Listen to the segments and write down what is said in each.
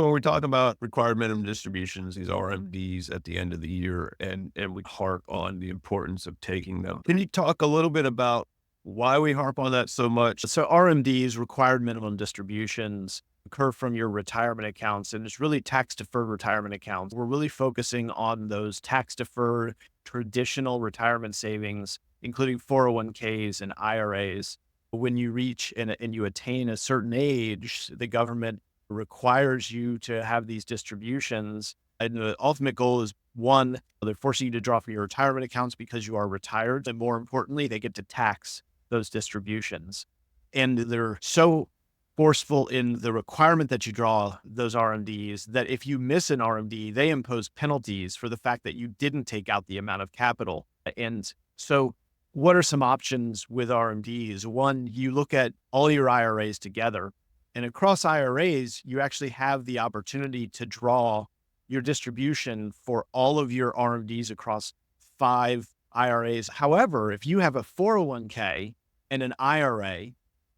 When we talk about required minimum distributions, these RMDs at the end of the year, and we harp on the importance of taking them. Can you talk a little bit about why we harp on that so much? So RMDs, required minimum distributions, occur from your retirement accounts, and it's really tax deferred retirement accounts. We're really focusing on those tax deferred traditional retirement savings, including 401ks and IRAs. When you reach and you attain a certain age, the government requires you to have these distributions. And the ultimate goal is one, they're forcing you to draw from your retirement accounts because you are retired. And more importantly, they get to tax those distributions. And they're so forceful in the requirement that you draw those RMDs that if you miss an RMD, they impose penalties for the fact that you didn't take out the amount of capital. And so, what are some options with RMDs? One, you look at all your IRAs together, and across IRAs, you actually have the opportunity to draw your distribution for all of your RMDs across 5 IRAs. However, if you have a 401k and an IRA,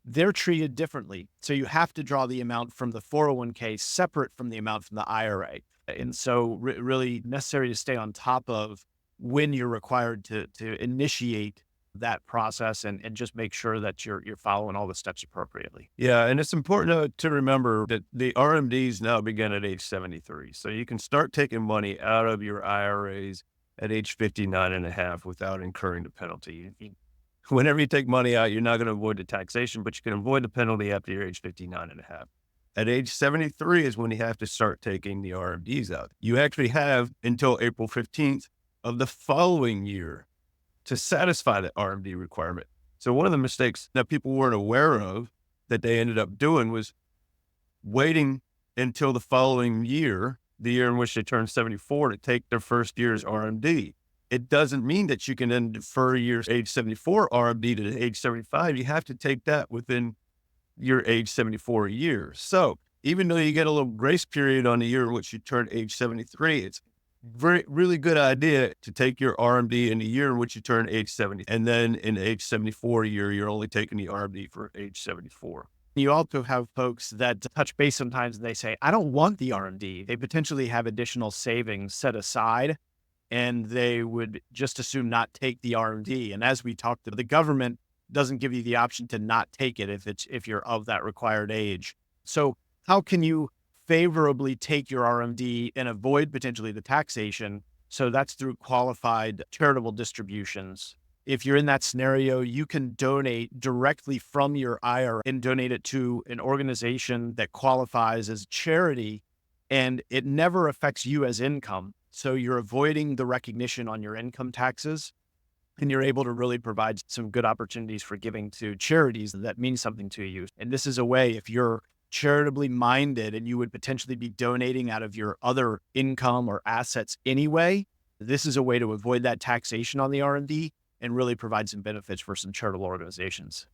they're treated differently. So you have to draw the amount from the 401k separate from the amount from the IRA. And so really necessary to stay on top of when you're required to initiate that process and just make sure that you're following all the steps appropriately. Yeah, and it's important to remember that the RMDs now begin at age 73. So you can start taking money out of your IRAs at age 59 and a half without incurring the penalty. Whenever you take money out, you're not going to avoid the taxation, but you can avoid the penalty after you're age 59 and a half. At age 73 is when you have to start taking the RMDs out. You actually have until April 15th of the following year to satisfy the RMD requirement. So one of the mistakes that people weren't aware of that they ended up doing was waiting until the following year, the year in which they turned 74, to take their first year's RMD. It doesn't mean that you can then defer your age 74 RMD to age 75. You have to take that within your age 74 year. So even though you get a little grace period on the year in which you turn age 73, it's really good idea to take your RMD in the year in which you turn age 70. And then in age 74 year, you're only taking the RMD for age 74. You also have folks that touch base sometimes and they say, I don't want the RMD. They potentially have additional savings set aside and they would just assume not take the RMD. And as we talked, the government doesn't give you the option to not take it if you're of that required age. So how can you favorably take your RMD and avoid potentially the taxation? So that's through qualified charitable distributions. If you're in that scenario, you can donate directly from your IRA and donate it to an organization that qualifies as charity, and it never affects you as income. So you're avoiding the recognition on your income taxes, and you're able to really provide some good opportunities for giving to charities that mean something to you. And this is a way, if you're charitably minded and you would potentially be donating out of your other income or assets anyway, this is a way to avoid that taxation on the R&D and really provide some benefits for some charitable organizations.